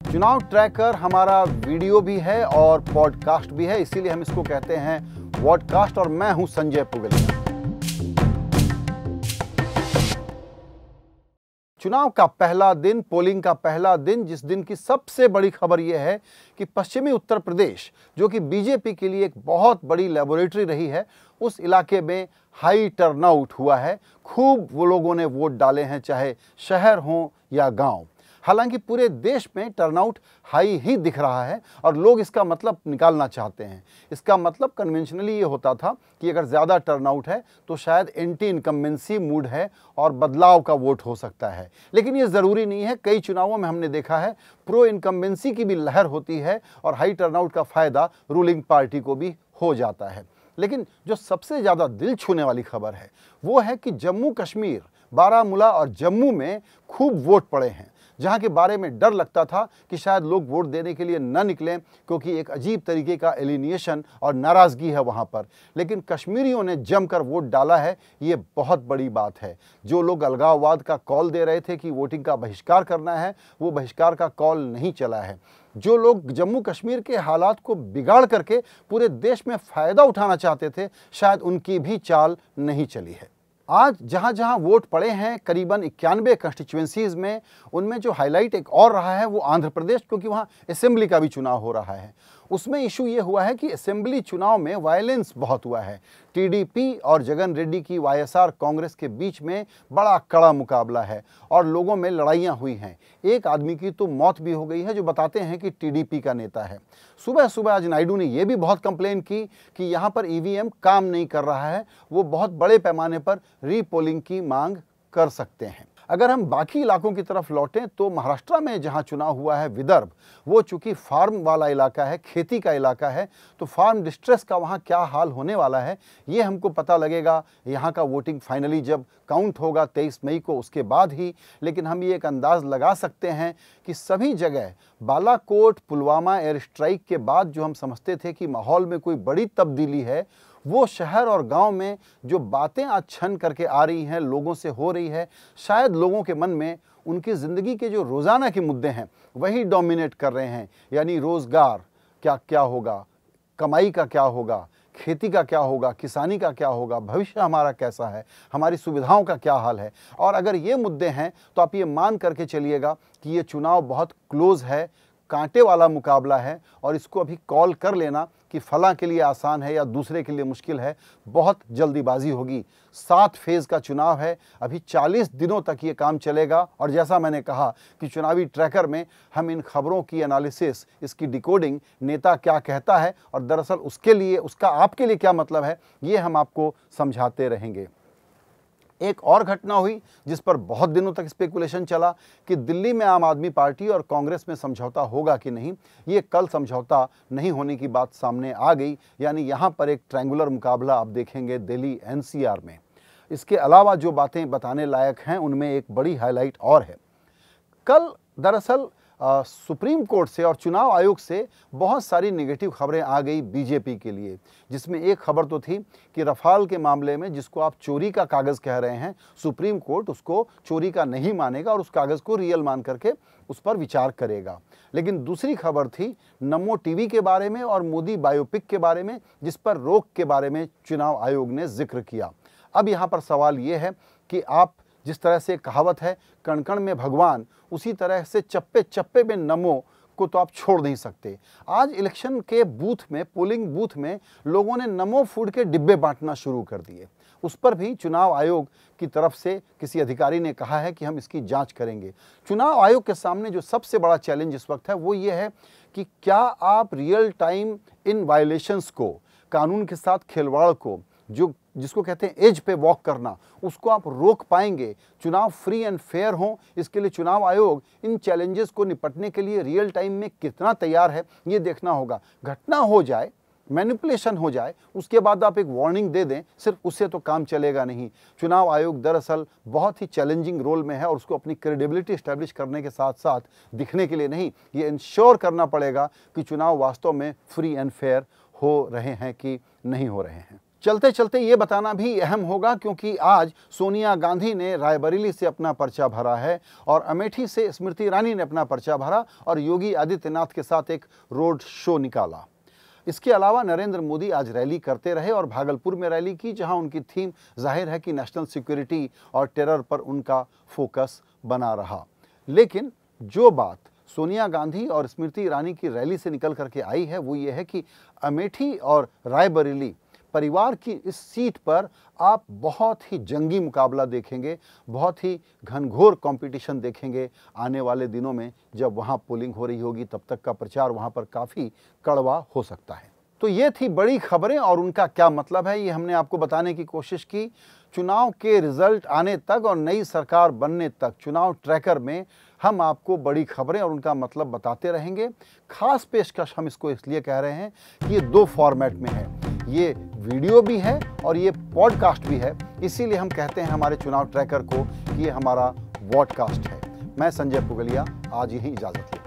चुनाव ट्रैकर हमारा वीडियो भी है और पॉडकास्ट भी है, इसीलिए हम इसको कहते हैं वॉडकास्ट और मैं हूं संजय पुगलिया। चुनाव का पहला दिन, पोलिंग का पहला दिन, जिस दिन की सबसे बड़ी खबर यह है कि पश्चिमी उत्तर प्रदेश, जो कि बीजेपी के लिए एक बहुत बड़ी लेबोरेटरी रही है, उस इलाके में हाई टर्नआउट हुआ है। खूब वो लोगों ने वोट डाले हैं, चाहे शहर हो या गांव। हालांकि पूरे देश में टर्नआउट हाई ही दिख रहा है और लोग इसका मतलब निकालना चाहते हैं। इसका मतलब कन्वेंशनली ये होता था कि अगर ज़्यादा टर्नआउट है तो शायद एंटी इनकम्बेंसी मूड है और बदलाव का वोट हो सकता है, लेकिन ये ज़रूरी नहीं है। कई चुनावों में हमने देखा है प्रो इनकम्बेंसी की भी लहर होती है और हाई टर्नआउट का फ़ायदा रूलिंग पार्टी को भी हो जाता है। लेकिन जो सबसे ज़्यादा दिल छूने वाली खबर है वो है कि जम्मू कश्मीर, बारामूला और जम्मू में खूब वोट पड़े हैं, जहां के बारे में डर लगता था कि शायद लोग वोट देने के लिए न निकलें क्योंकि एक अजीब तरीके का एलिनिएशन और नाराज़गी है वहां पर। लेकिन कश्मीरियों ने जमकर वोट डाला है, ये बहुत बड़ी बात है। जो लोग अलगाववाद का कॉल दे रहे थे कि वोटिंग का बहिष्कार करना है, वो बहिष्कार का कॉल नहीं चला है। जो लोग जम्मू कश्मीर के हालात को बिगाड़ करके पूरे देश में फ़ायदा उठाना चाहते थे, शायद उनकी भी चाल नहीं चली है। आज जहां जहां वोट पड़े हैं करीबन 91 कंस्टिट्यूएंसीज में, उनमें जो हाईलाइट एक और रहा है वो आंध्र प्रदेश, क्योंकि वहां असेंबली का भी चुनाव हो रहा है। उसमें इशू ये हुआ है कि असेंबली चुनाव में वायलेंस बहुत हुआ है। टीडीपी और जगन रेड्डी की वाईएसआर कांग्रेस के बीच में बड़ा कड़ा मुकाबला है और लोगों में लड़ाइयाँ हुई हैं। एक आदमी की तो मौत भी हो गई है जो बताते हैं कि टीडीपी का नेता है। सुबह सुबह आज नायडू ने यह भी बहुत कंप्लेन की कि यहाँ पर ईवीएम काम नहीं कर रहा है, वो बहुत बड़े पैमाने पर रीपोलिंग की मांग कर सकते हैं। अगर हम बाकी इलाकों की तरफ लौटें तो महाराष्ट्र में जहां चुनाव हुआ है, विदर्भ, वो चूंकि फार्म वाला इलाका है, खेती का इलाका है, तो फार्म डिस्ट्रेस का वहां क्या हाल होने वाला है ये हमको पता लगेगा यहां का वोटिंग फाइनली जब काउंट होगा 23 मई को, उसके बाद ही। लेकिन हम ये एक अंदाज़ लगा सकते हैं कि सभी जगह बालाकोट, पुलवामा एयर स्ट्राइक के बाद जो हम समझते थे कि माहौल में कोई बड़ी तब्दीली है, वो शहर और गांव में जो बातें आज छन करके आ रही हैं, लोगों से हो रही है, शायद लोगों के मन में उनकी ज़िंदगी के जो रोज़ाना के मुद्दे हैं वही डोमिनेट कर रहे हैं। यानी रोज़गार क्या क्या होगा, कमाई का क्या होगा, खेती का क्या होगा, किसानी का क्या होगा, भविष्य हमारा कैसा है, हमारी सुविधाओं का क्या हाल है। और अगर ये मुद्दे हैं तो आप ये मान करके चलिएगा कि ये चुनाव बहुत क्लोज है, कांटे वाला मुकाबला है और इसको अभी कॉल कर लेना कि फलां के लिए आसान है या दूसरे के लिए मुश्किल है, बहुत जल्दीबाजी होगी। 7 फेज़ का चुनाव है, अभी 40 दिनों तक ये काम चलेगा और जैसा मैंने कहा कि चुनावी ट्रैकर में हम इन खबरों की एनालिसिस, इसकी डिकोडिंग, नेता क्या कहता है और दरअसल उसके लिए, उसका आपके लिए क्या मतलब है, ये हम आपको समझाते रहेंगे। एक और घटना हुई जिस पर बहुत दिनों तक स्पेकुलेशन चला कि दिल्ली में आम आदमी पार्टी और कांग्रेस में समझौता होगा कि नहीं। ये कल समझौता नहीं होने की बात सामने आ गई, यानी यहाँ पर एक ट्रायंगुलर मुकाबला आप देखेंगे दिल्ली एनसीआर में। इसके अलावा जो बातें बताने लायक हैं उनमें एक बड़ी हाईलाइट और है। कल दरअसल सुप्रीम कोर्ट से और चुनाव आयोग से बहुत सारी नेगेटिव खबरें आ गई बीजेपी के लिए, जिसमें एक खबर तो थी कि रफाल के मामले में जिसको आप चोरी का कागज़ कह रहे हैं, सुप्रीम कोर्ट उसको चोरी का नहीं मानेगा और उस कागज़ को रियल मान करके उस पर विचार करेगा। लेकिन दूसरी खबर थी नमो टीवी के बारे में और मोदी बायोपिक के बारे में, जिस पर रोक के बारे में चुनाव आयोग ने जिक्र किया। अब यहाँ पर सवाल ये है कि आप जिस तरह से कहावत है कण कण में भगवान, उसी तरह से चप्पे चप्पे में नमो को तो आप छोड़ नहीं सकते। आज इलेक्शन के बूथ में, पोलिंग बूथ में लोगों ने नमो फूड के डिब्बे बांटना शुरू कर दिए। उस पर भी चुनाव आयोग की तरफ से किसी अधिकारी ने कहा है कि हम इसकी जांच करेंगे। चुनाव आयोग के सामने जो सबसे बड़ा चैलेंज इस वक्त है वो ये है कि क्या आप रियल टाइम इन वायलेशंस को, कानून के साथ खिलवाड़ को, जो जिसको कहते हैं एज पे वॉक करना, उसको आप रोक पाएंगे। चुनाव फ्री एंड फेयर हो, इसके लिए चुनाव आयोग इन चैलेंजेस को निपटने के लिए रियल टाइम में कितना तैयार है ये देखना होगा। घटना हो जाए, मैनिपुलेशन हो जाए, उसके बाद आप एक वार्निंग दे दें, सिर्फ उससे तो काम चलेगा नहीं। चुनाव आयोग दरअसल बहुत ही चैलेंजिंग रोल में है और उसको अपनी क्रेडिबिलिटी एस्टैब्लिश करने के साथ साथ दिखने के लिए नहीं, ये इंश्योर करना पड़ेगा कि चुनाव वास्तव में फ्री एंड फेयर हो रहे हैं कि नहीं हो रहे हैं। चलते चलते ये बताना भी अहम होगा, क्योंकि आज सोनिया गांधी ने रायबरेली से अपना पर्चा भरा है और अमेठी से स्मृति ईरानी ने अपना पर्चा भरा और योगी आदित्यनाथ के साथ एक रोड शो निकाला। इसके अलावा नरेंद्र मोदी आज रैली करते रहे और भागलपुर में रैली की, जहां उनकी थीम जाहिर है कि नेशनल सिक्योरिटी और टेरर पर उनका फोकस बना रहा। लेकिन जो बात सोनिया गांधी और स्मृति ईरानी की रैली से निकल करके आई है वो ये है कि अमेठी और रायबरेली परिवार की इस सीट पर आप बहुत ही जंगी मुकाबला देखेंगे, बहुत ही घनघोर कंपटीशन देखेंगे आने वाले दिनों में। जब वहां पोलिंग हो रही होगी तब तक का प्रचार वहां पर काफ़ी कड़वा हो सकता है। तो ये थी बड़ी खबरें और उनका क्या मतलब है, ये हमने आपको बताने की कोशिश की। चुनाव के रिजल्ट आने तक और नई सरकार बनने तक चुनाव ट्रैकर में हम आपको बड़ी खबरें और उनका मतलब बताते रहेंगे। खास पेशकश हम इसको इसलिए कह रहे हैं कि ये 2 फॉर्मेट में है, ये वीडियो भी है और ये पॉडकास्ट भी है। इसीलिए हम कहते हैं हमारे चुनाव ट्रैकर को कि ये हमारा वॉडकास्ट है। मैं संजय पुगलिया आज यहीं इजाज़त लेता हूं।